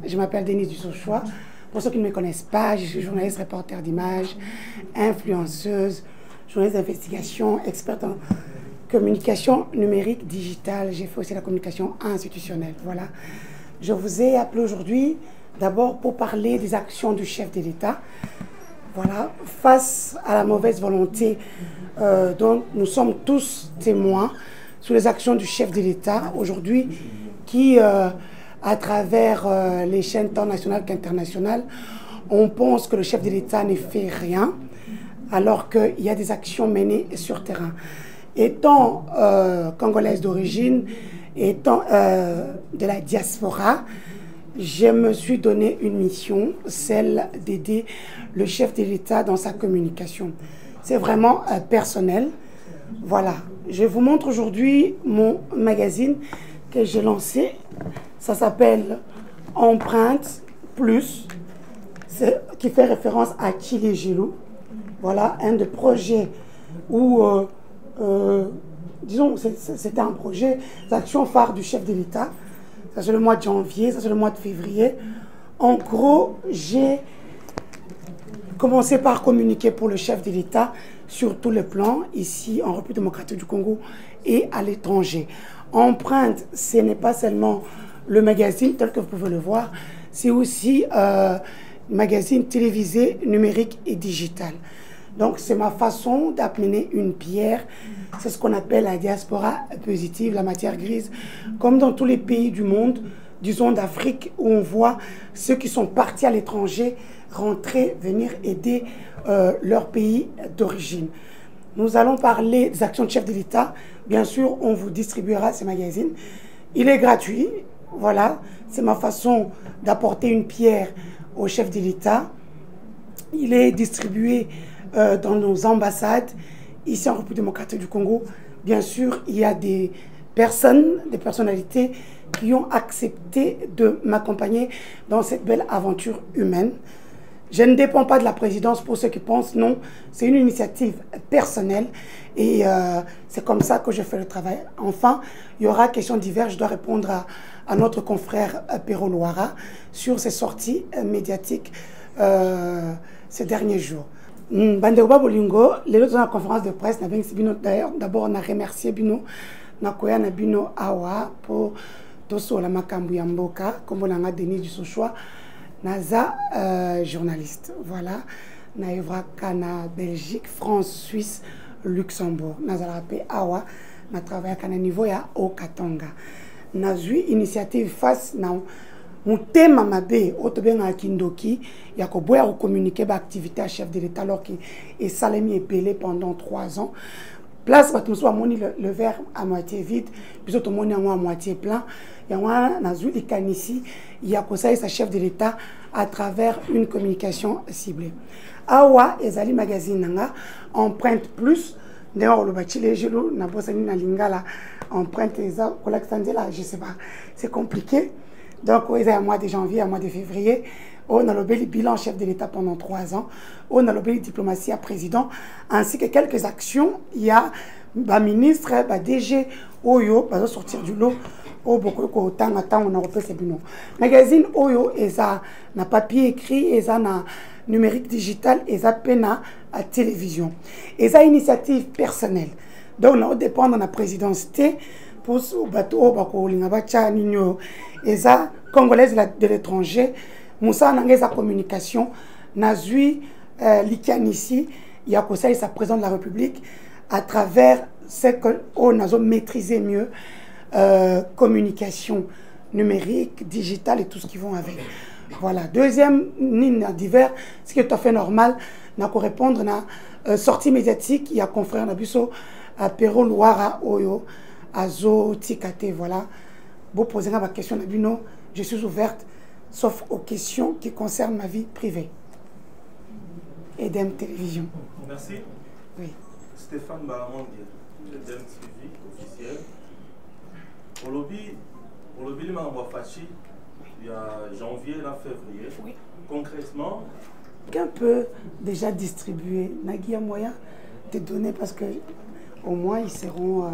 Je m'appelle Denise Dussochois. Pour ceux qui ne me connaissent pas, je suis journaliste, reporter d'images, influenceuse, journaliste d'investigation, experte en communication numérique, digitale. J'ai fait aussi la communication institutionnelle. Voilà. Je vous ai appelé aujourd'hui d'abord pour parler des actions du chef de l'État. Voilà, face à la mauvaise volonté dont nous sommes tous témoins sur les actions du chef de l'État aujourd'hui qui, à travers les chaînes tant nationales qu'internationales, on pense que le chef de l'État ne fait rien alors qu'il y a des actions menées sur terrain. Étant congolaise d'origine, étant de la diaspora, je me suis donné une mission, celle d'aider le chef de l'État dans sa communication. C'est vraiment personnel. Voilà, je vous montre aujourd'hui mon magazine que j'ai lancé. Ça s'appelle Empreinte Plus, qui fait référence à Chile Gilou. Voilà, un des projets où, disons, c'était un projet d'action phare du chef de l'État. Ça c'est le mois de janvier, ça c'est le mois de février. En gros, j'ai commencé par communiquer pour le chef de l'État sur tous les plans, ici en République démocratique du Congo et à l'étranger. Empreinte, ce n'est pas seulement le magazine tel que vous pouvez le voir, c'est aussi magazine télévisé, numérique et digital. Donc c'est ma façon d'amener une pierre, c'est ce qu'on appelle la diaspora positive, la matière grise, comme dans tous les pays du monde, disons d'Afrique, où on voit ceux qui sont partis à l'étranger rentrer, venir aider leur pays d'origine. Nous allons parler des actions de chef de l'État. Bien sûr, on vous distribuera ces magazines. Il est gratuit, voilà, c'est ma façon d'apporter une pierre au chef de l'État. Il est distribué dans nos ambassades, ici en République démocratique du Congo. Bien sûr, il y a des personnes, des personnalités qui ont accepté de m'accompagner dans cette belle aventure humaine. Je ne dépends pas de la présidence pour ceux qui pensent, non, c'est une initiative personnelle et c'est comme ça que je fais le travail. Enfin, il y aura questions diverses, je dois répondre à notre confrère Pero Loara sur ses sorties médiatiques ces derniers jours. Bandeuba Bolingo, les autres dans la conférence de presse, d'ailleurs, d'abord on a remercié Bino, Nakoya Nabino Awa pour Toso la Makambu Yamboka, comme on a Denis Dussochois, Naza journaliste. Voilà, Naïvra Kana Belgique, France, Suisse, Luxembourg. Naza Rapé Awa, na travaillé à niveau ya Okatanga. Nazu initiative face na Mutema mabe otobenga kindoki ya ko boya communiquer ba activité à chef de l'État alors qu'il est salami et pelé pendant 3 ans. Place ba tumso amoni le verre à moitié vide, puis auto moni à moitié plein. Ya wana nazu likanisi ya ko sa chef de l'État à travers une communication ciblée. Awa ezali magazine nanga Empreinte Plus d'ailleurs le bachile jelo na bosani na lingala Empreinte eza kolakisandela je sais pas, c'est compliqué. Donc, il y a un mois de janvier, un mois de février, on a le bilan chef de l'État pendant 3 ans, on a le diplomatie à président, ainsi que quelques actions. Il y a un ministre, un DG, Oyo, va sortir du lot, au beaucoup de temps, on a repris ces binômes. Magazine Oyo, ça n'a papier écrit, et ça n'a numérique digital, et ça peine à télévision. Et ça initiative personnelle. Donc, on dépend de la présidence pour ce bateau, et ça, congolaise de l'étranger, Moussa Nangé sa communication, Nazui Likianissi, Yakosa et sa présidente de la République, à travers ce qu'on a maîtrisé mieux, communication numérique, digitale et tout ce qui vont avec. Voilà. Deuxième ligne divers, ce qui est tout à fait normal, n'a qu'à répondre à sortie médiatique, il y a confrère Nabuso, à Pero Loara Oyo, Azo Tikate, voilà. Vous posez ma question, Nabino, je suis ouverte, sauf aux questions qui concernent ma vie privée. Edem Télévision. Merci. Oui. Stéphane Baramondi, Edem TV officiel. Pour le bilan Fachi, il y a janvier et février. Oui. Concrètement, qu'un peu déjà distribué, Nagui a moyen de donner parce que au moins ils seront.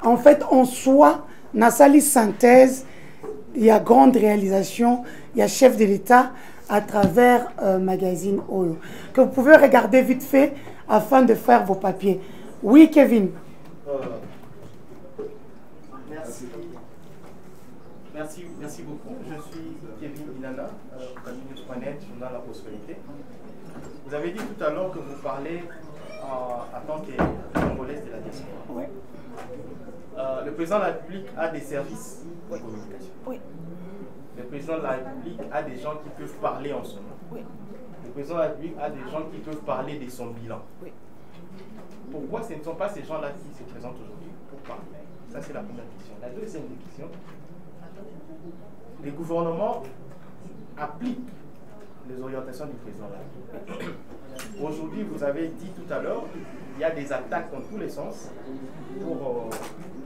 En fait, en soi, Nasali synthèse, il y a grande réalisation, il y a chef de l'État à travers Magazine Oyo, que vous pouvez regarder vite fait afin de faire vos papiers. Oui, Kevin. Merci beaucoup. Je suis Kevin Inana, News.net, journal La Prospérité. Vous avez dit tout à l'heure que vous parlez en tant que Congolaise de la diaspora. Oui. Le président de la République a des services de communication. Oui. Le président de la République a des gens qui peuvent parler en son nom. Oui. Le président de la République a des gens qui peuvent parler de son bilan. Oui. Pourquoi ce ne sont pas ces gens-là qui se présentent aujourd'hui pour parler? Ça, c'est la première question. La deuxième question, les gouvernements appliquent les orientations du président de la République. Aujourd'hui, vous avez dit tout à l'heure, il y a des attaques dans tous les sens pour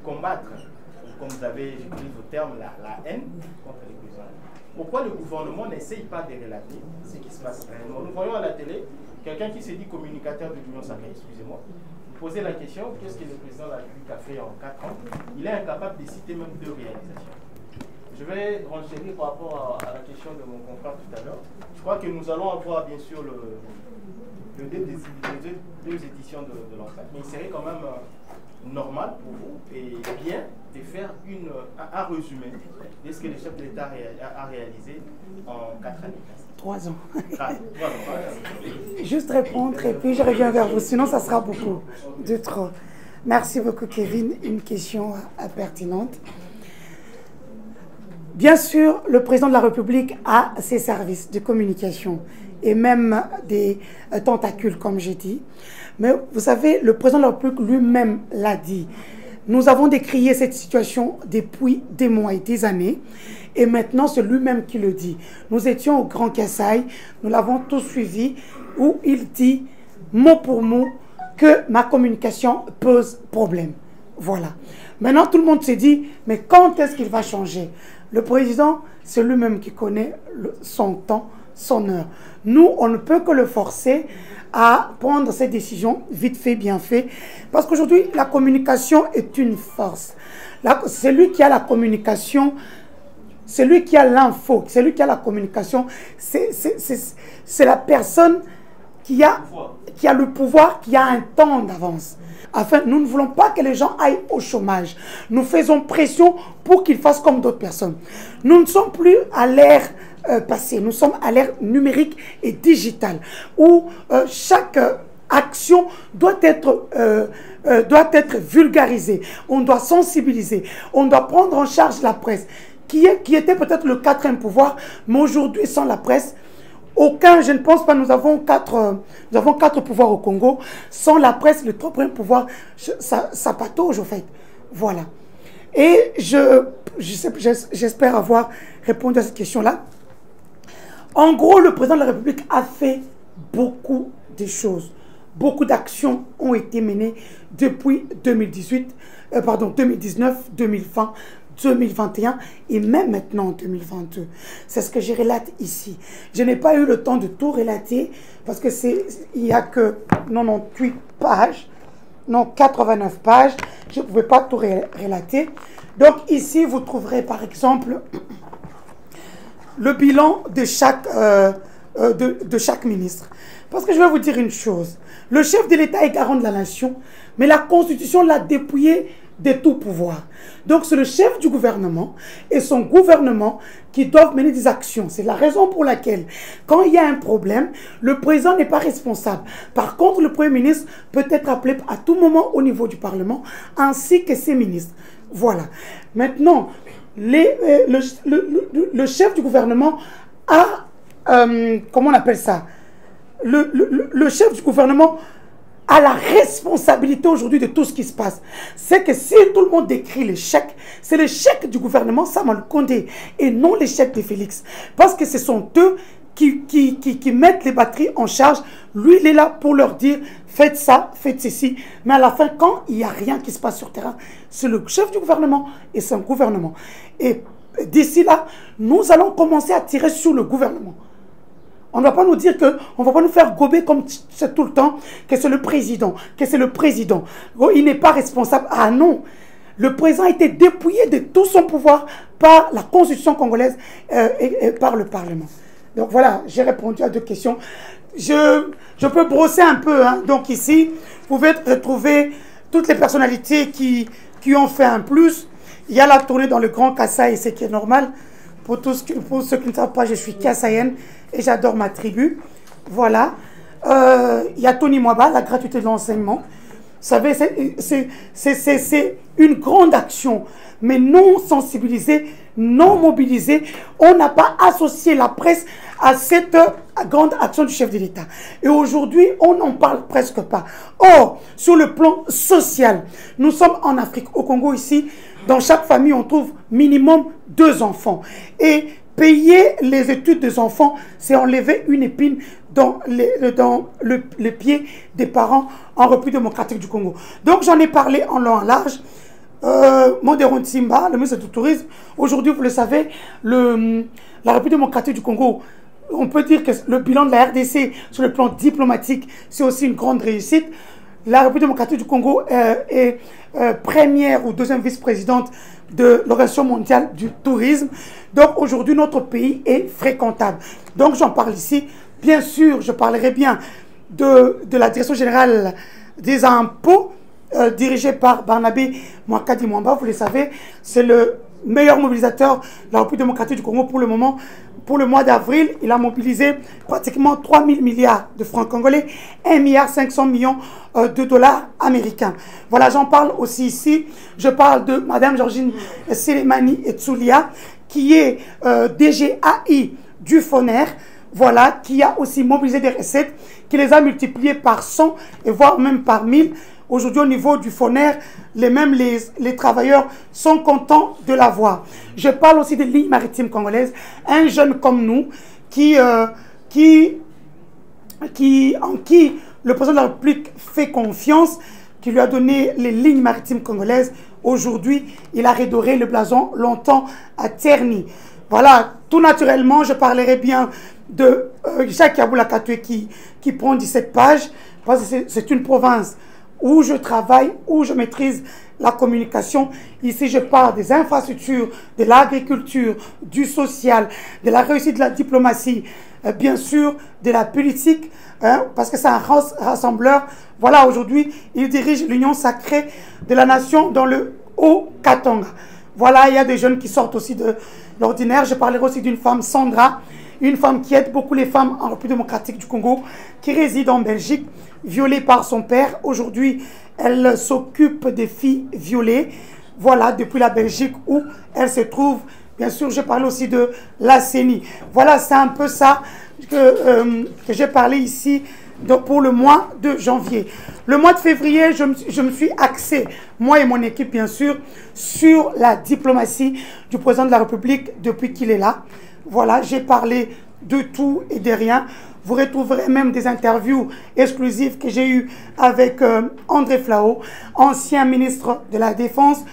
combattre, comme vous avez utilisé le terme, la haine contre les présidents. Pourquoi le gouvernement n'essaye pas de relater ce qui se passe réellement? Nous voyons à la télé quelqu'un qui se dit communicateur de l'Union sacrée, excusez-moi. Vous posez la question, qu'est-ce que le président de la République a fait en 4 ans? Il est incapable de citer même 2 réalisations. Je vais renchérir par rapport à la question de mon confrère tout à l'heure. Je crois que nous allons avoir bien sûr les deux éditions de l'enquête, mais il serait quand même normal pour vous et bien de faire un résumé de ce que le chef de l'État a réalisé en 4 années. 3 ans. 3 ans. Juste répondre et puis je reviens vers vous, sinon ça sera beaucoup de trop. Merci beaucoup Kevin, une question pertinente. Bien sûr, le président de la République a ses services de communication et même des tentacules, comme j'ai dit. Mais vous savez, le président de la République lui-même l'a dit. Nous avons décrié cette situation depuis des mois et des années. Et maintenant, c'est lui-même qui le dit. Nous étions au Grand Kassai, nous l'avons tous suivi, où il dit, mot pour mot, que ma communication pose problème. Voilà. Maintenant, tout le monde s'est dit, mais quand est-ce qu'il va changer? Le président, c'est lui-même qui connaît son temps, son heure. Nous, on ne peut que le forcer à prendre ses décisions vite fait, bien fait. Parce qu'aujourd'hui, la communication est une force. C'est lui qui a la communication, c'est lui qui a l'info, c'est lui qui a la communication. C'est la personne qui a le pouvoir, qui a un temps d'avance. Enfin, nous ne voulons pas que les gens aillent au chômage. Nous faisons pression pour qu'ils fassent comme d'autres personnes. Nous ne sommes plus à l'ère passée. Nous sommes à l'ère numérique et digitale où chaque action doit être vulgarisée. On doit sensibiliser. On doit prendre en charge la presse qui était peut-être le 4e pouvoir, mais aujourd'hui, sans la presse, je ne pense pas, nous avons quatre pouvoirs au Congo. Sans la presse, le 3e pouvoir, ça patauge au fait. Voilà. Et j'espère avoir répondu à cette question-là. En gros, le président de la République a fait beaucoup de choses. Beaucoup d'actions ont été menées depuis 2019, 2020, 2021 et même maintenant en 2022. C'est ce que je relate ici. Je n'ai pas eu le temps de tout relater parce que il n'y a que 98 pages, non 89 pages. Je ne pouvais pas tout relater. Donc ici, vous trouverez par exemple le bilan de chaque ministre. Parce que je vais vous dire une chose. Le chef de l'État est garant de la nation, mais la Constitution l'a dépouillé de tout pouvoir. Donc c'est le chef du gouvernement et son gouvernement qui doivent mener des actions. C'est la raison pour laquelle, quand il y a un problème, le président n'est pas responsable. Par contre, le Premier ministre peut être appelé à tout moment au niveau du Parlement, ainsi que ses ministres. Voilà. Maintenant, le chef du gouvernement a, comment on appelle ça? Le chef du gouvernement a la responsabilité aujourd'hui de tout ce qui se passe. C'est que si tout le monde décrit l'échec, c'est l'échec du gouvernement Samuel Condé et non l'échec de Félix. Parce que ce sont eux qui mettent les batteries en charge. Lui, il est là pour leur dire faites ça, faites ceci. Mais à la fin, quand il n'y a rien qui se passe sur le terrain, c'est le chef du gouvernement et son gouvernement. Et d'ici là, nous allons commencer à tirer sur le gouvernement. On ne va pas nous dire qu'on ne va pas nous faire gober comme c'est tout le temps, que c'est le président, que c'est le président. Oh, il n'est pas responsable. Ah non, le président a été dépouillé de tout son pouvoir par la Constitution congolaise et par le Parlement. Donc voilà, j'ai répondu à 2 questions. Je peux brosser un peu. Hein. Donc ici, vous pouvez retrouver toutes les personnalités qui ont fait un plus. Il y a la tournée dans le Grand Kasaï, ce qui est normal. Pour ceux qui ne savent pas, je suis Kassaïenne et j'adore ma tribu. Voilà. Il y a Tony Mwaba, la gratuité de l'enseignement. Vous savez, c'est une grande action, mais non sensibilisée, non mobilisée. On n'a pas associé la presse à cette grande action du chef de l'État. Et aujourd'hui, on n'en parle presque pas. Or, sur le plan social, nous sommes en Afrique, au Congo ici, dans chaque famille, on trouve minimum 2 enfants. Et payer les études des enfants, c'est enlever une épine dans le pied des parents en République démocratique du Congo. Donc j'en ai parlé en long et en large. Monderon Tsimba, le ministre du Tourisme, aujourd'hui, vous le savez, la République démocratique du Congo, on peut dire que le bilan de la RDC sur le plan diplomatique, c'est aussi une grande réussite. La République démocratique du Congo est première ou 2e vice-présidente de l'Organisation mondiale du tourisme. Donc aujourd'hui, notre pays est fréquentable. Donc j'en parle ici. Bien sûr, je parlerai bien de la Direction générale des impôts, dirigée par Barnabé Mwakadi Mwamba. Vous le savez, c'est le meilleur mobilisateur de la République démocratique du Congo pour le moment. Pour le mois d'avril, il a mobilisé pratiquement 3 000 milliards de francs congolais, 1,5 milliard de dollars américains. Voilà, j'en parle aussi ici. Je parle de Mme Georgine Selemani Etsoulia, qui est DGAI du FONER, voilà, qui a aussi mobilisé des recettes, qui les a multipliées par 100 et voire même par 1000. Aujourd'hui, au niveau du FONER, les travailleurs sont contents de l'avoir. Je parle aussi des lignes maritimes congolaises. Un jeune comme nous, en qui le président de la République fait confiance, qui lui a donné les lignes maritimes congolaises. Aujourd'hui, il a redoré le blason longtemps à terni. Voilà, tout naturellement, je parlerai bien de Jacques Yaboula Katoué qui prend 17 pages, parce que c'est une province où je travaille, où je maîtrise la communication. Ici, je parle des infrastructures, de l'agriculture, du social, de la réussite de la diplomatie, bien sûr, de la politique, hein, parce que c'est un rassembleur. Voilà, aujourd'hui, il dirige l'Union sacrée de la nation dans le Haut-Katanga. Voilà, il y a des jeunes qui sortent aussi de l'ordinaire. Je parlerai aussi d'une femme, Sandra, une femme qui aide beaucoup les femmes en République démocratique du Congo, qui réside en Belgique, violée par son père. Aujourd'hui, elle s'occupe des filles violées. Voilà, depuis la Belgique où elle se trouve. Bien sûr, je parle aussi de la CENI. Voilà, c'est un peu ça que j'ai parlé ici pour le mois de janvier. Le mois de février, je me suis axé, moi et mon équipe bien sûr, sur la diplomatie du président de la République depuis qu'il est là. Voilà, j'ai parlé de tout et de rien. Vous retrouverez même des interviews exclusives que j'ai eues avec André Flao, ancien ministre de la Défense,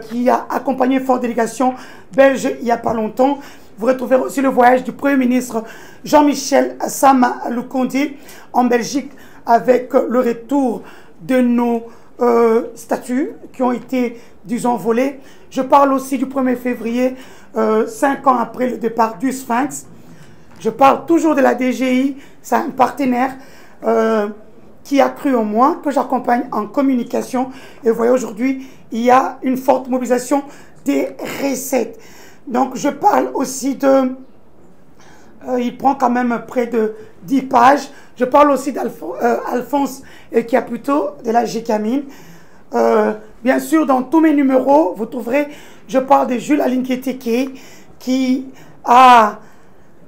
qui a accompagné une forte délégation belge il n'y a pas longtemps. Vous retrouverez aussi le voyage du Premier ministre Jean-Michel Sama Lukondi en Belgique avec le retour de nos statuts qui ont été, disons, volés. Je parle aussi du 1er février, 5 ans après le départ du Sphinx. Je parle toujours de la DGI, c'est un partenaire qui a cru en moi, que j'accompagne en communication. Et vous voyez, aujourd'hui, il y a une forte mobilisation des recettes. Donc, je parle aussi de... il prend quand même près de 10 pages. Je parle aussi d'Alphonse Kiaputo, de la GKMIN. Bien sûr, dans tous mes numéros, vous trouverez... Je parle de Jules Alinketeke, qui,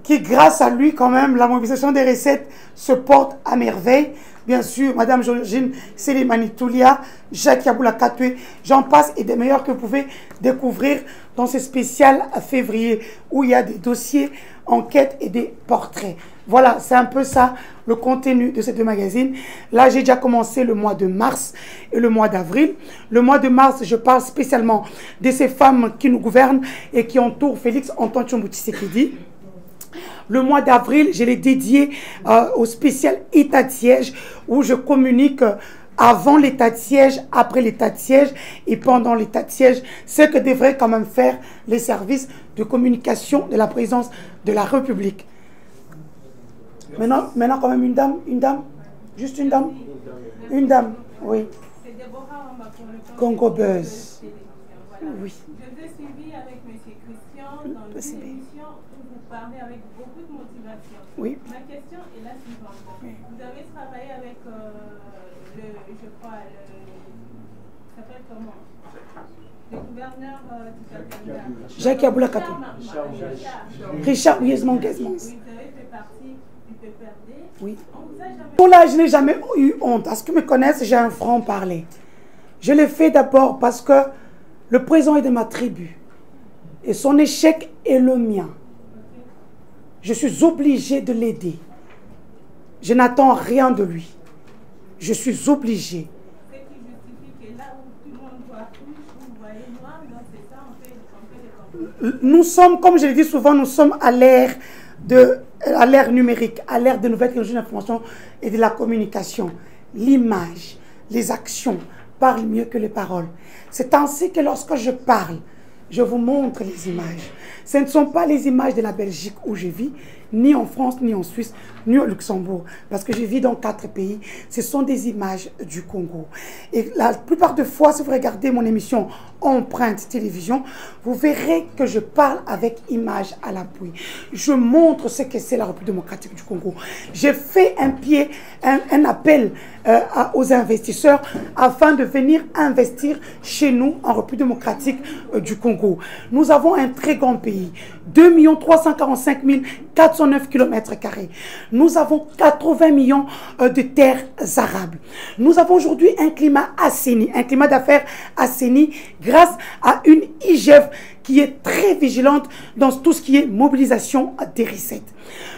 grâce à lui, quand même, la mobilisation des recettes se porte à merveille. Bien sûr, Mme Georgine Selemani Toulia, Jacques Yaboula Katoué, j'en passe, et des meilleurs que vous pouvez découvrir dans ce spécial à février, où il y a des dossiers, enquêtes et des portraits. Voilà, c'est un peu ça, le contenu de ces 2 magazines. Là, j'ai déjà commencé le mois de mars et le mois d'avril. Le mois de mars, je parle spécialement de ces femmes qui nous gouvernent et qui entourent Félix Antoine Tshombo Tshisekedi. Le mois d'avril, je l'ai dédié au spécial état de siège où je communique avant l'état de siège, après l'état de siège et pendant l'état de siège, ce que devraient quand même faire les services de communication de la présidence de la République. Maintenant quand même une dame, juste une dame, oui. C'est Déborah Wamba pour le Congo Buzz. Voilà. Oui. Je vous ai suivi avec M. Christian dans une émission où vous parlez avec beaucoup de motivation. Oui. Ma question est la suivante. Oui. Vous avez travaillé avec je crois, ça s'appelle comment? Le gouverneur du Katanga. Jacques Aboulakato. Richard Wiesman Gazmans. Oui, vous avez fait partie du PPRD. Oui. On vous a jamais... Pour là, je n'ai jamais eu honte. À ce que me connaissent, j'ai un franc-parler. Je l'ai fait d'abord parce que le président est de ma tribu. Et son échec est le mien. Je suis obligé de l'aider. Je n'attends rien de lui. Je suis obligé. Ce qui justifie que là où tout le monde voit rouge, vous voyez noir, donc c'est ça, on fait les Nous sommes, comme je le dis souvent, nous sommes à l'ère numérique, à l'ère de nouvelles technologies de l'information et de la communication. L'image, les actions parlent mieux que les paroles. C'est ainsi que lorsque je parle, je vous montre les images. Ce ne sont pas les images de la Belgique où je vis, ni en France, ni en Suisse, ni au Luxembourg, parce que je vis dans 4 pays. Ce sont des images du Congo. Et la plupart des fois, si vous regardez mon émission Empreinte Télévision, vous verrez que je parle avec images à l'appui. Je montre ce que c'est la République démocratique du Congo. J'ai fait un appel aux investisseurs afin de venir investir chez nous en République démocratique du Congo. Nous avons un très grand pays, 2 345 409 km². Nous avons 80 millions de terres arables. Nous avons aujourd'hui un climat assaini, un climat d'affaires assaini grâce à une IGF qui est très vigilante dans tout ce qui est mobilisation des recettes.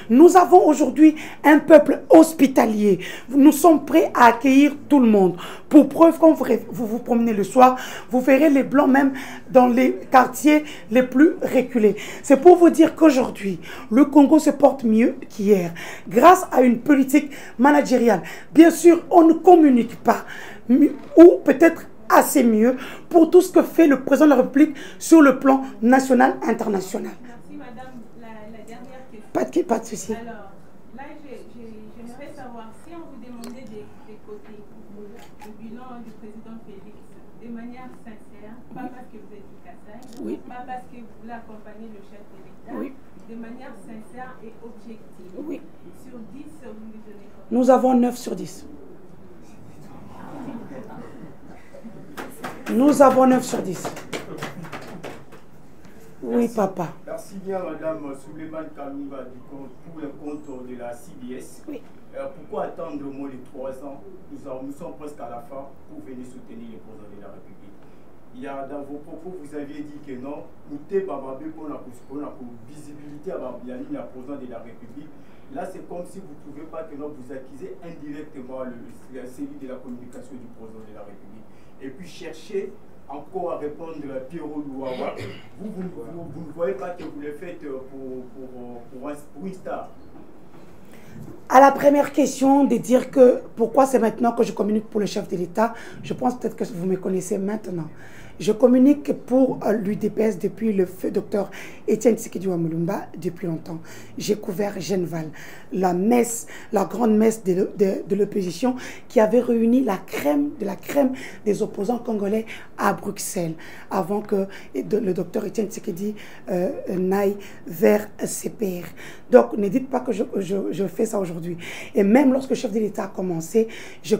Nous avons aujourd'hui un peuple hospitalier. Nous sommes prêts à accueillir tout le monde. Pour preuve, quand vous vous promenez le soir, vous verrez les Blancs même dans les quartiers les plus reculés. C'est pour vous dire qu'aujourd'hui, le Congo se porte mieux qu'hier grâce à une politique managériale. Bien sûr, on ne communique pas, ou peut-être assez mieux pour tout ce que fait le président de la République sur le plan national, international. Merci madame. La dernière question. Pas de souci. Alors, là, j'aimerais savoir si on vous demandait d'écouter le bilan du président Félix de manière sincère, pas parce que vous êtes du Kassai, Oui. pas parce que vous voulez accompagner le chef de l'État, Oui. de manière sincère et objective. Oui. Sur 10, vous lui donnez combien? Nous avons 9 sur 10. Nous avons 9 sur 10. Oui, papa. Merci bien, madame Souleymane Kalumba, pour le compte de la CBS. Oui. Pourquoi attendre moins de 3 ans? Nous sommes presque à la fin pour venir soutenir le président de la République. Il y a dans vos propos, vous aviez dit que non, nous t'es pas pour la visibilité à la président de la République. Là, c'est comme si vous ne trouvez pas que non, vous accusez indirectement celui de la communication du président de la République. Et puis cherchez encore à répondre à Pierrot Louawa. Vous ne voyez pas que vous le faites pour une star. À la première question de dire que pourquoi c'est maintenant que je communique pour le chef de l'État, je pense peut-être que vous me connaissez maintenant. Je communique pour l'UDPS depuis le feu docteur Étienne Tshisekedi Mulumba depuis longtemps. J'ai couvert Genval, la grande messe de l'opposition qui avait réuni la crème de la crème des opposants congolais à Bruxelles avant que le docteur Étienne Tshisekedi n'aille vers CPR. Donc ne dites pas que je fais ça aujourd'hui. Et même lorsque le chef de l'État a commencé, je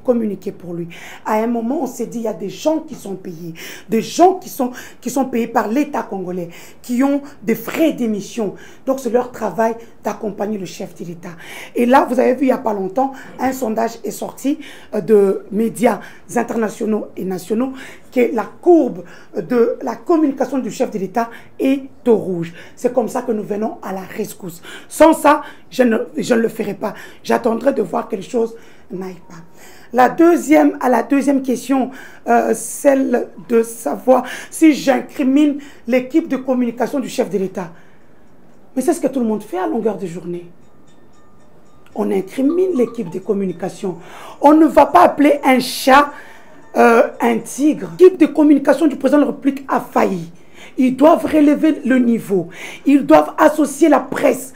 communiquais pour lui. À un moment, on s'est dit, il y a des gens qui sont payés, des gens qui sont payés par l'État congolais, qui ont des frais d'émission. Donc c'est leur travail d'accompagner le chef de l'État. Et là, vous avez vu il n'y a pas longtemps, un sondage est sorti de médias internationaux et nationaux que la courbe de la communication du chef de l'État est au rouge. C'est comme ça que nous venons à la rescousse. Sans ça, je ne le ferai pas. J'attendrai de voir que les choses n'aillent pas. À la deuxième question, celle de savoir si j'incrimine l'équipe de communication du chef de l'État. Mais c'est ce que tout le monde fait à longueur de journée. on incrimine l'équipe de communication. On ne va pas appeler un chat un tigre. L'équipe de communication du président de la République a failli. Ils doivent relever le niveau. Ils doivent associer la presse.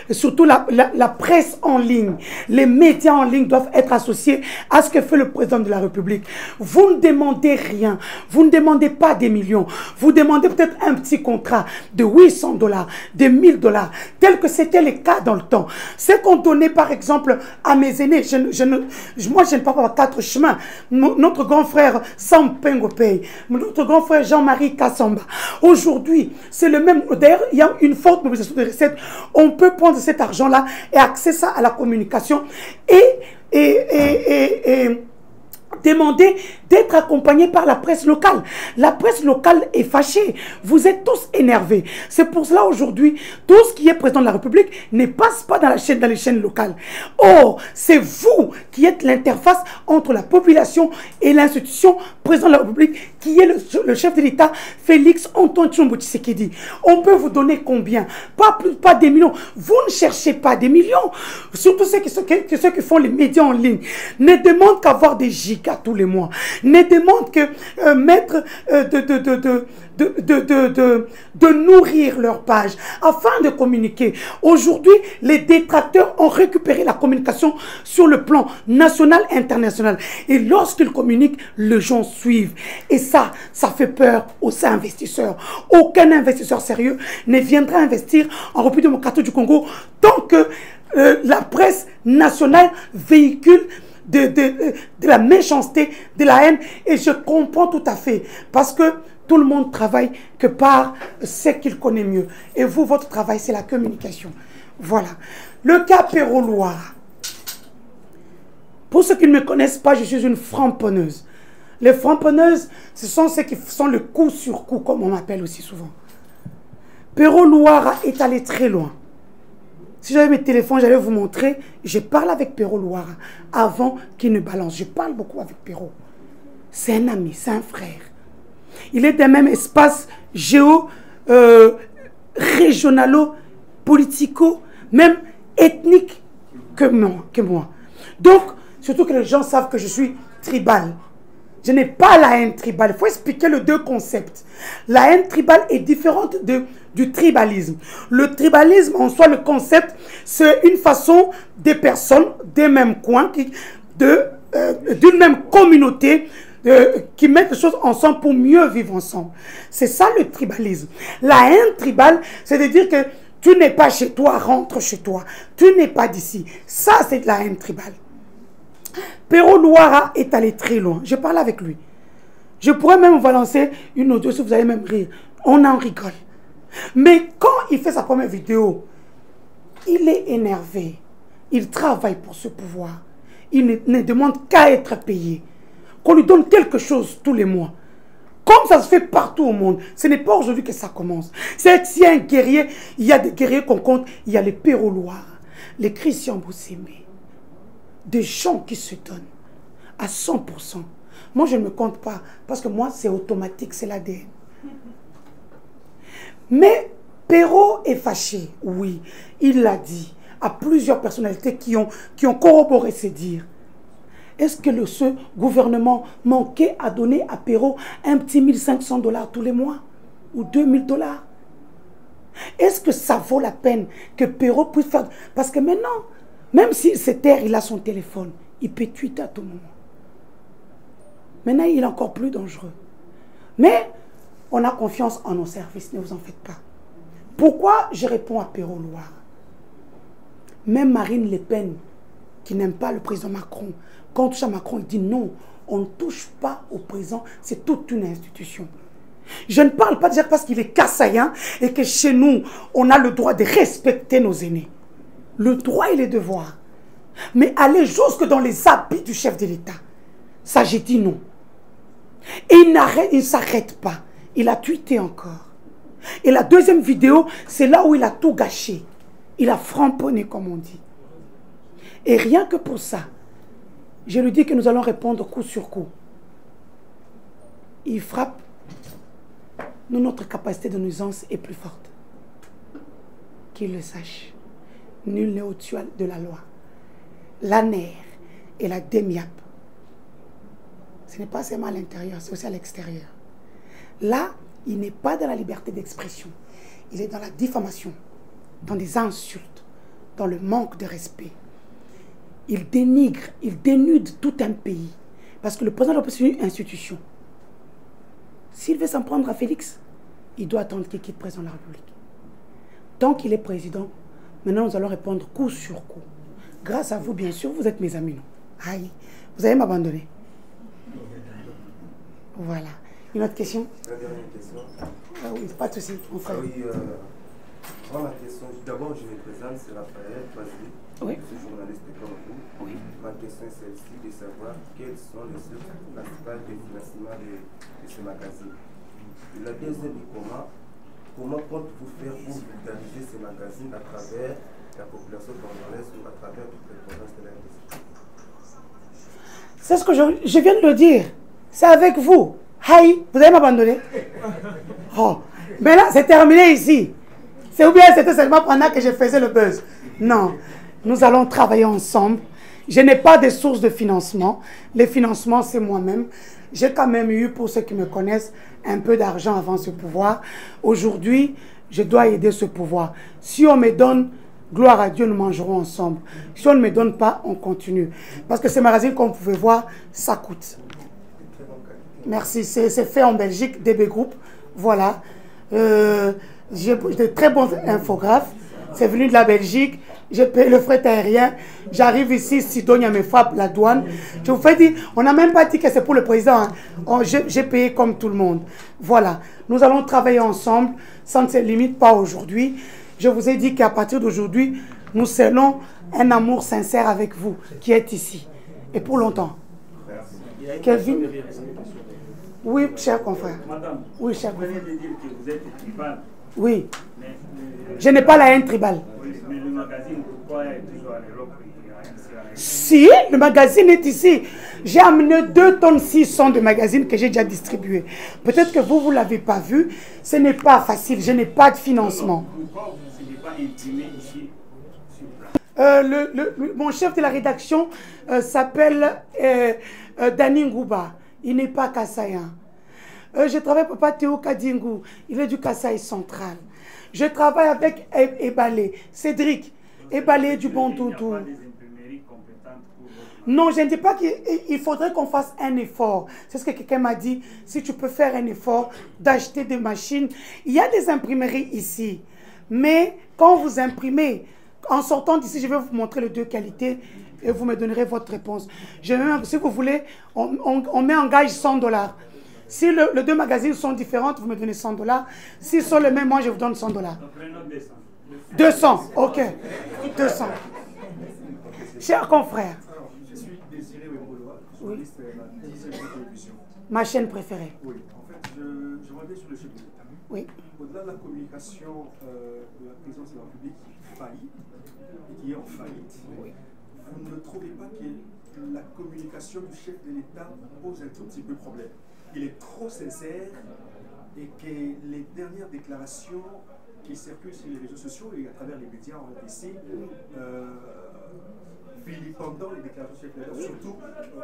Surtout la presse en ligne, les médias en ligne doivent être associés à ce que fait le président de la République. Vous ne demandez rien, vous ne demandez pas des millions, vous demandez peut-être un petit contrat de 800 $, de 1000 $, tel que c'était le cas dans le temps. C'est qu'on donnait par exemple à mes aînés, moi je ne parle pas 4 chemins, notre grand frère Sam Pengopei, notre grand frère Jean-Marie Kassamba. Aujourd'hui, c'est le même, d'ailleurs il y a une forte mobilisation de recettes. On peut prendre cet argent-là et accéder ça à la communication et demander d'être accompagné par la presse locale. La presse locale est fâchée. Vous êtes tous énervés. C'est pour cela aujourd'hui, tout ce qui est président de la République ne passe pas dans les chaînes locales. Or, c'est vous qui êtes l'interface entre la population et l'institution président de la République, qui est le chef de l'État, Félix Antoine Tshilombo Tshisekedi. On peut vous donner combien? Pas des millions. Vous ne cherchez pas des millions. Surtout ceux qui font les médias en ligne ne demandent qu'avoir des gigas tous les mois. Ne demandent que mettre de nourrir leur page afin de communiquer. Aujourd'hui, les détracteurs ont récupéré la communication sur le plan national et international. Et lorsqu'ils communiquent, les gens suivent. Et ça fait peur aux investisseurs. Aucun investisseur sérieux ne viendra investir en République démocratique du Congo tant que la presse nationale véhicule de la méchanceté, de la haine. Et je comprends tout à fait, parce que tout le monde travaille que par ce qu'il connaît mieux. Et vous, votre travail, c'est la communication. Voilà. Le cas Perrault-Louara. Pour ceux qui ne me connaissent pas, je suis une framponneuse. Les framponneuses, ce sont ceux qui font le coup sur coup, comme on m'appelle aussi souvent. Perrault-Louara est allé très loin. Si j'avais mes téléphones, j'allais vous montrer. Je parle avec Perrault-Louara avant qu'il ne balance. Je parle beaucoup avec Perrault. C'est un ami, c'est un frère. Il est des mêmes espaces régionalo, politico, même ethnique que moi. Donc, surtout que les gens savent que je suis tribal. Je n'ai pas la haine tribale. Il faut expliquer les deux concepts. La haine tribale est différente du tribalisme. Le tribalisme, en soi, le concept, c'est une façon des personnes des mêmes coins, d'une même communauté, qui mettent les choses ensemble pour mieux vivre ensemble. C'est ça le tribalisme. La haine tribale, c'est de dire que tu n'es pas chez toi, rentre chez toi. Tu n'es pas d'ici. Ça, c'est de la haine tribale. Perrault-Louara est allé très loin. Je parle avec lui. Je pourrais même vous balancer une audio si vous allez même rire. On en rigole. Mais quand il fait sa première vidéo, il est énervé. Il travaille pour ce pouvoir. Il ne demande qu'à être payé. Qu'on lui donne quelque chose tous les mois. Comme ça se fait partout au monde. Ce n'est pas aujourd'hui que ça commence. C'est s'il y a un guerrier, il y a des guerriers qu'on compte. Il y a les Perrault-Louara, les Christian Bousseme. Des gens qui se donnent à 100%. Moi, je ne me compte pas. Parce que moi, c'est automatique, c'est l'ADN. Mais Perrault est fâché. Oui, il l'a dit à plusieurs personnalités qui ont corroboré ses dires. Est-ce que ce gouvernement manquait à donner à Perrault un petit 1500 $ tous les mois? Ou 2000 $? Est-ce que ça vaut la peine que Perrault puisse faire... Parce que maintenant, même s'il se terre, il a son téléphone. Il peut tweeter à tout moment. Maintenant, il est encore plus dangereux. Mais on a confiance en nos services, ne vous en faites pas. Pourquoi je réponds à Perrault-Louara? Même Marine Le Pen, qui n'aime pas le président Macron, quand on touche à Macron, il dit non, on ne touche pas au président, c'est toute une institution. Je ne parle pas déjà parce qu'il est kassaïen et que chez nous, on a le droit de respecter nos aînés. Le droit et les devoirs. Mais aller jusque dans les habits du chef de l'État, ça j'ai dit non. Et il ne s'arrête pas. Il a tweeté encore. Et la deuxième vidéo, c'est là où il a tout gâché. Il a framponné, comme on dit. Et rien que pour ça, je lui dis que nous allons répondre coup sur coup. Il frappe. Nous, notre capacité de nuisance est plus forte. Qu'il le sache. nul n'est au-dessus de la loi. L'ANER et la DEMIAP, ce n'est pas seulement à l'intérieur, c'est aussi à l'extérieur. Là, il n'est pas dans la liberté d'expression. Il est dans la diffamation, dans des insultes, dans le manque de respect. Il dénigre, il dénude tout un pays. Parce que le président de l'opposition est une institution. S'il veut s'en prendre à Félix, il doit attendre qu'il quitte le président de la République. Tant qu'il est président, maintenant nous allons répondre coup sur coup. Grâce à vous, bien sûr, vous êtes mes amis. Non? Aïe, vous allez m'abandonner. Voilà. Une autre question? La dernière question. Ah oui, pas de souci, mon frère. Oui, ma question. D'abord, je me présente, c'est Raphaël Pazzi. Oui. Je suis journaliste comme vous. Oui. Ma question est celle-ci, de savoir quelles sont les sources principales de financement de ce magazine. Et la deuxième est comment comptez-vous faire pour vulgariser ces magazines à travers la population congolaise ou à travers toutes les provinces de la RDC? C'est ce que je viens de le dire. C'est avec vous. Haï, vous allez m'abandonner? Oh, mais là, c'est terminé ici. C'est ou bien c'était seulement pendant que je faisais le buzz? Non, nous allons travailler ensemble. Je n'ai pas de source de financement. Les financements, c'est moi-même. J'ai quand même eu, pour ceux qui me connaissent, un peu d'argent avant ce pouvoir. Aujourd'hui, je dois aider ce pouvoir. Si on me donne, gloire à Dieu, nous mangerons ensemble. Si on ne me donne pas, on continue. Parce que ces magazines, comme vous pouvez voir, ça coûte. Merci, c'est fait en Belgique, DB Group. Voilà. J'ai de très bons infographes. C'est venu de la Belgique. J'ai payé le fret aérien. J'arrive ici, Sidonia me frappe la douane. Je vous fais dire, on n'a même pas dit que c'est pour le président. Hein. J'ai payé comme tout le monde. Voilà. Nous allons travailler ensemble. Ça ne se limite pas aujourd'hui. Je vous ai dit qu'à partir d'aujourd'hui, nous scellons un amour sincère avec vous qui êtes ici. Et pour longtemps. Kelvin? Oui, cher confrère. Madame, oui, cher confrère. vous venez de dire que vous êtes tribal. Oui. Je n'ai pas la haine tribale. Oui, mais le magazine, pourquoi est toujours à l'Europe? Si, le magazine est ici. J'ai amené 2 tonnes 600 de magazines que j'ai déjà distribués. Peut-être que vous ne l'avez pas vu. Ce n'est pas facile. Je n'ai pas de financement. Pourquoi vous ne pas imprimé ici sur place? Mon chef de la rédaction s'appelle Dani Ngouba. Il n'est pas Kassaïen. Je travaille avec Papa Théo Kadingou. Il est du Kasaï central. Je travaille avec Ebalé, Cédric, Ebalé du Bon Doudou. Non, je ne dis pas qu'il faudrait qu'on fasse un effort. C'est ce que quelqu'un m'a dit. Si tu peux faire un effort d'acheter des machines. Il y a des imprimeries ici. Mais quand vous imprimez, en sortant d'ici, je vais vous montrer les 2 qualités et vous me donnerez votre réponse. Si vous voulez, on met en gage $100. Si les 2 magazines sont différents, vous me donnez $100. S'ils sont les mêmes, moi je vous donne $100. 200, ok. 200. Chers confrères. Je suis Désiré Wemboloa, journaliste de la 10e télévision. Ma chaîne préférée. Oui, en fait, je reviens sur le chef de l'État. Oui. Au-delà de la communication de la présidence de la République qui faillit, et qui est en faillite, oui. Vous ne trouvez pas que la communication du chef de l'État pose un tout petit peu problème? Il est trop sincère et que les dernières déclarations qui circulent sur les réseaux sociaux et à travers les médias en RDC, pendant les déclarations du chef de l'État, surtout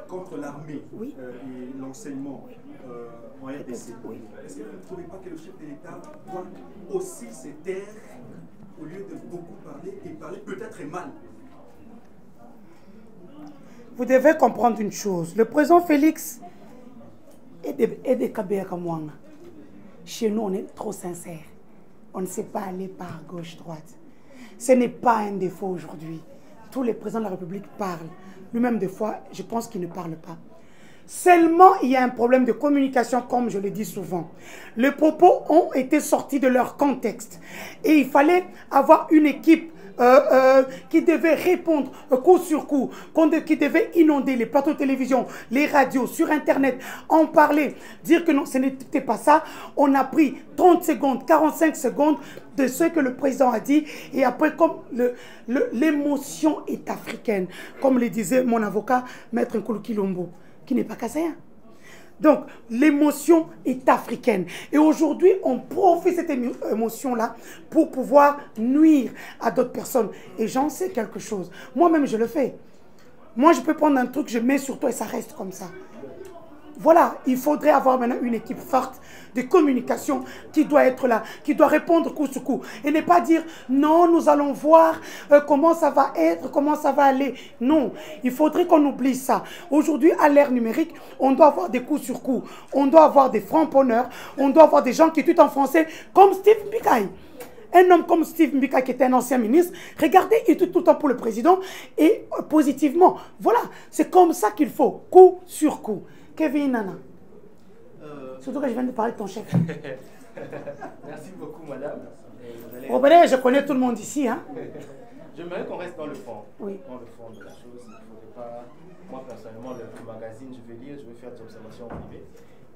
contre l'armée et l'enseignement en RDC. Est-ce que vous ne trouvez pas que le chef de l'État doit aussi se taire au lieu de beaucoup parler et parler peut-être mal? Vous devez comprendre une chose. Le président Félix est des Kabeka Mwanga. Chez nous, on est trop sincère. On ne sait pas aller par gauche-droite. Ce n'est pas un défaut aujourd'hui. Tous les présidents de la République parlent. Lui-même, des fois, je pense qu'il ne parle pas. Seulement, il y a un problème de communication, comme je le dis souvent. Les propos ont été sortis de leur contexte. Et il fallait avoir une équipe qui devait répondre coup sur coup, qui devait inonder les plateaux de télévision, les radios, sur Internet, en parler, dire que non, ce n'était pas ça. On a pris 30 secondes, 45 secondes de ce que le président a dit. Et après, comme l'émotion est africaine, comme le disait mon avocat, Maître Nkulu Kilombo, qui n'est pas kassaïen. Donc, l'émotion est africaine. Et aujourd'hui, on profite de cette émotion-là pour pouvoir nuire à d'autres personnes. Et j'en sais quelque chose. Moi-même, je le fais. Moi, je peux prendre un truc, je mets sur toi et ça reste comme ça. Voilà, il faudrait avoir maintenant une équipe forte de communication qui doit être là, qui doit répondre coup sur coup. Et ne pas dire, non, nous allons voir comment ça va être, comment ça va aller. Non, il faudrait qu'on oublie ça. Aujourd'hui, à l'ère numérique, on doit avoir des coups sur coups. On doit avoir des francs-ponneurs. On doit avoir des gens qui tuent en français, comme Steve Mbikaï. Un homme comme Steve Mbikaï, qui était un ancien ministre, regardez, il tue tout le temps pour le président et positivement. Voilà, c'est comme ça qu'il faut, coup sur coup. Kevin Nana. Surtout que je viens de parler de ton chef. Merci beaucoup, madame. Oh, ben, je connais tout le monde ici. Hein. J'aimerais qu'on reste dans le fond. Oui. Dans le fond de la chose. Il ne faudrait pas. Moi, personnellement, le magazine, je vais lire, je vais faire des observations privées.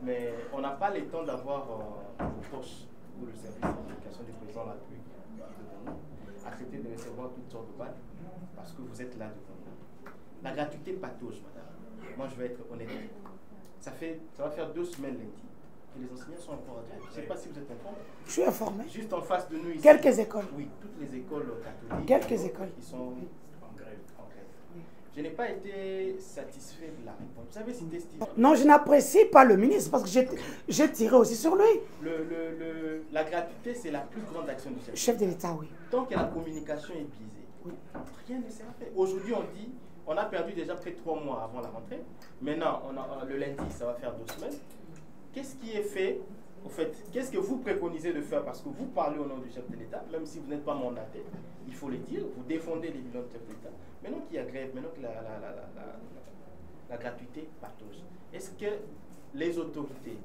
Mais on n'a pas le temps d'avoir vos poches ou le service de communication du président de la République devant nous. Accepter de recevoir toutes sortes de balles parce que vous êtes là devant nous. La gratuité patauge, madame. Moi, je vais être honnête avec vous. Ça va faire 2 semaines lundi que les enseignants sont encore en grève. Je ne sais pas si vous êtes informé. Je suis informé. Juste en face de nous ici. Quelques écoles. Oui, toutes les écoles catholiques. Quelques écoles. Ils sont en grève. Oui. Je n'ai pas été satisfait de la réponse. Vous savez, c'était Steve. Non, je n'apprécie pas le ministre parce que j'ai tiré aussi sur lui. La gratuité, c'est la plus grande action du chef de l'État, oui. Tant que la communication est biaisée, oui, rien ne sera fait. Aujourd'hui, on dit, on a perdu déjà près de 3 mois avant la rentrée. Maintenant, le lundi, ça va faire 2 semaines. Qu'est-ce qui est fait? Au fait, qu'est-ce que vous préconisez de faire? Parce que vous parlez au nom du chef de l'État, même si vous n'êtes pas mandaté, il faut le dire, vous défendez les bilans du chef de l'État. Maintenant qu'il y a grève, maintenant que la gratuité patauge, est-ce que les autorités,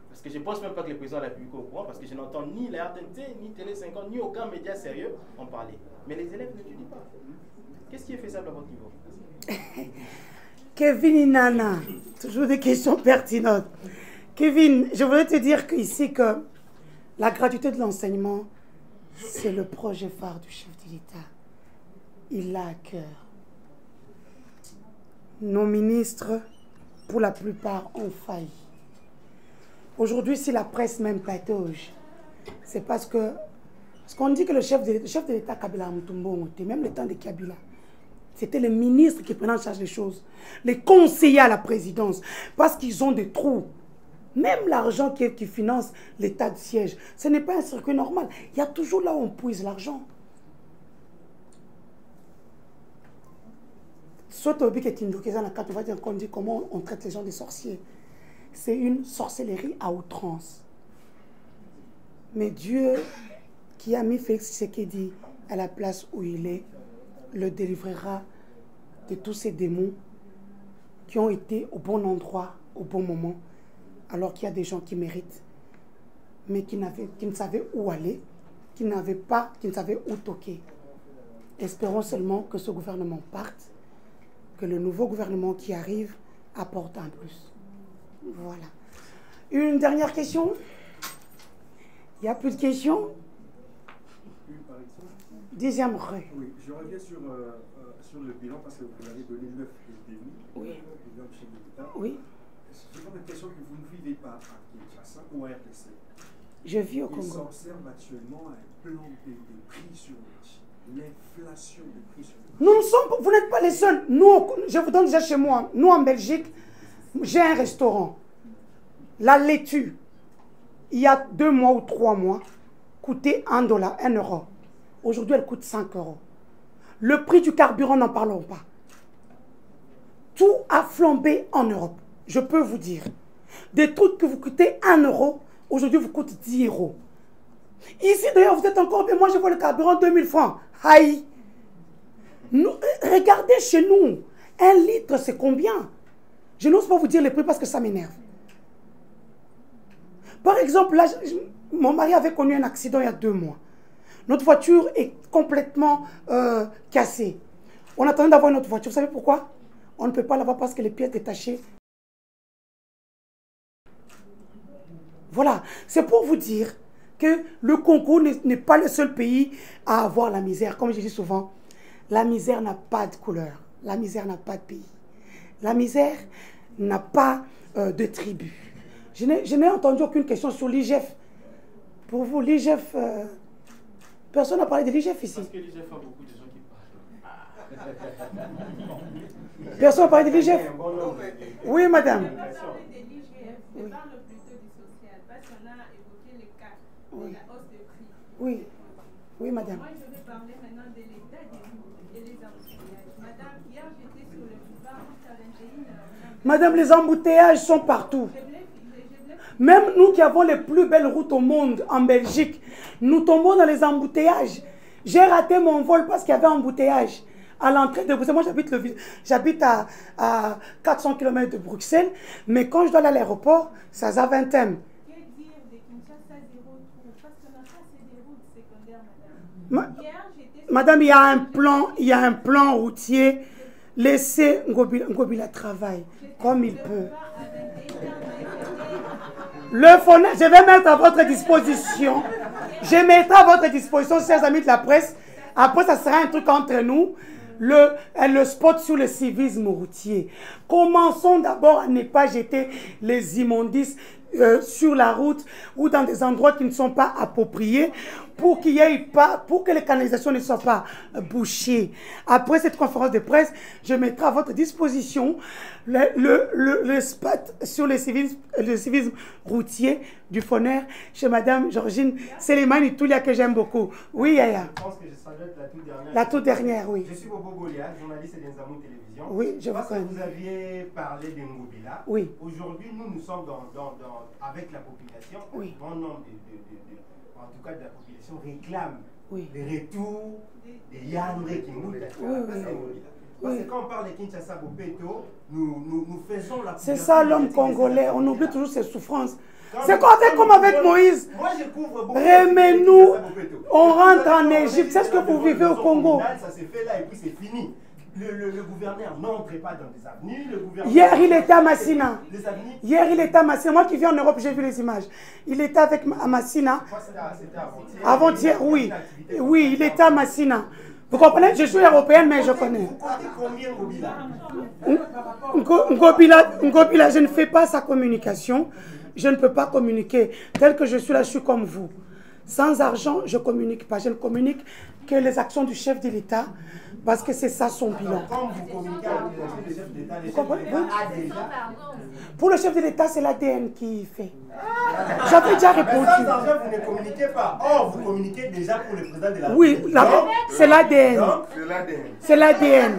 parce que je ne pense même pas que le président de la République est au courant, parce que je n'entends ni la RTNT, ni Télé 50, ni aucun média sérieux en parler. Mais les élèves n'étudient pas. Qu'est-ce qui est faisable à votre niveau? Kevin Nana, toujours des questions pertinentes. Kevin, je voudrais te dire ici que la gratuité de l'enseignement, c'est le projet phare du chef de l'État. Il l'a à cœur. Nos ministres, pour la plupart, ont failli. Aujourd'hui, si la presse même patauge, c'est parce qu'on dit que le chef de l'État Kabila Mutombo, même le temps de Kabila, c'était les ministres qui prenaient en charge les choses, les conseillers à la présidence, parce qu'ils ont des trous. Même l'argent qui finance l'état de siège, ce n'est pas un circuit normal. Il y a toujours là où on puise l'argent. Soit au but qu'on dit comment on traite les gens des sorciers. C'est une sorcellerie à outrance. Mais Dieu, qui a mis Félix Tshisekedi à la place où il est, le délivrera de tous ces démons qui ont été au bon endroit, au bon moment, alors qu'il y a des gens qui méritent, mais qui ne savaient où aller, qui ne savaient où toquer. Espérons seulement que ce gouvernement parte, que le nouveau gouvernement qui arrive apporte un plus. Voilà. Une dernière question? Il n'y a plus de questions? Dixième rue. Oui, je reviens sur le bilan parce que vous avez donné 9 détenus. Oui. Le bilan du chef de l'État. Oui. J'ai l'impression que vous ne vivez pas à Kinshasa ou à RDC. Je vis au Congo. Il s'observe actuellement un plan de prix sur le marché. L'inflation des prix sur le marché. Vous n'êtes pas les seuls. Nous, je vous donne déjà chez moi. Nous, en Belgique, j'ai un restaurant. La laitue, il y a 2 mois ou 3 mois, coûtait $1, 1 euro. Aujourd'hui, elle coûte 5 euros. Le prix du carburant, n'en parlons pas. Tout a flambé en Europe. Je peux vous dire. Des trucs que vous coûtez 1 euro, aujourd'hui, vous coûtent 10 euros. Ici, d'ailleurs, vous êtes encore bien. Moi, je vois le carburant 2000 francs. Aïe! Regardez chez nous. 1 litre, c'est combien? Je n'ose pas vous dire les prix parce que ça m'énerve. Par exemple, là, mon mari avait connu un accident il y a 2 mois. Notre voiture est complètement cassée. On attendait d'avoir notre voiture. Vous savez pourquoi? On ne peut pas l'avoir parce que les pièces détachées. Voilà. C'est pour vous dire que le Congo n'est pas le seul pays à avoir la misère. Comme je dis souvent, la misère n'a pas de couleur. La misère n'a pas de pays. La misère n'a pas de tribus. Je n'ai entendu aucune question sur l'IGF. Pour vous, l'IGF, personne n'a parlé de l'IGF ici. Parce que l'IGF a beaucoup de gens qui parlent. Personne n'a parlé de l'IGF. Oui, madame. Je ne vais pas parler de l'IGF, je parle plutôt du social, parce qu'on a évoqué le cas de la hausse de prix. Oui, oui, madame. Moi, je vais parler maintenant de l'état des routes et les embouteillages. Madame, hier, j'étais sur le boulevard route 41. Madame, les embouteillages sont partout. Même nous qui avons les plus belles routes au monde, en Belgique, nous tombons dans les embouteillages. J'ai raté mon vol parce qu'il y avait un embouteillage à l'entrée de Bruxelles. Moi, j'habite à 400 km de Bruxelles, mais quand je dois aller à l'aéroport, c'est à Zaventem. Que dire de Kinshasa zéro trou? Parce qu'on n'a pas assez de routes secondaires, madame. Hier, j'étais... Madame, il y a un plan routier. Laissez Ngobila travailler comme il peut. Le phone, je vais mettre à votre disposition. Je mettrai à votre disposition, chers amis de la presse. Après, ça sera un truc entre nous. Le spot sur le civisme routier. Commençons d'abord à ne pas jeter les immondices sur la route ou dans des endroits qui ne sont pas appropriés pour qu'il y ait pas, pour que les canalisations ne soient pas bouchées. Après cette conférence de presse, je mettrai à votre disposition le spot sur le civisme routier du Fonner chez Madame Georgine Selemani Toulia que j'aime beaucoup. Oui, Yaya. Je pense que je savais être la toute dernière. La toute dernière, oui. Je suis Bobo Goliath, journaliste d'Enzamou Télévision. Oui, je vous Parce que connais. vous aviez parlé de Ngobila. Oui. Aujourd'hui, nous sommes avec la population. Oui. Un bon nombre en tout cas de la population réclame le retour de Yandré Kingoula. Parce que quand on parle de Kinshasa Bopeto, nous faisons la... C'est ça l'homme congolais, on oublie toujours ses souffrances. C'est comme avec Moïse. Moi, je couvre beaucoup. Remets-nous, on rentre en Égypte. C'est ce que vous vivez au Congo. Ça s'est fait là et puis c'est fini. Le gouverneur n'entre pas dans des avenues. Le gouverneur Hier, il était à Massina. Les avenues. Hier, il était à Massina. Moi qui viens en Europe, j'ai vu les images. Il était avec à Massina. C'était avant-hier. Avant-hier, oui. Oui, il était à Massina. Vous comprenez? Je suis européenne, mais je connais. Vous comptez combien Ngobila, Ngobila, je ne fais pas sa communication. Je ne peux pas communiquer. Tel que je suis là, je suis comme vous. Sans argent, je ne communique pas. Je ne communique que les actions du chef de l'État, parce que c'est ça son bilan. Quand vous communiquez avec le chef d'État, le Vous chef comprenez? d'État a déjà... Pour le chef de l'État, c'est l'ADN qui fait. J'avais déjà répondu. Mais sans argent, vous ne communiquez pas. Or, vous communiquez déjà pour le président de la Oui, République. c'est l'ADN. C'est l'ADN. C'est l'ADN.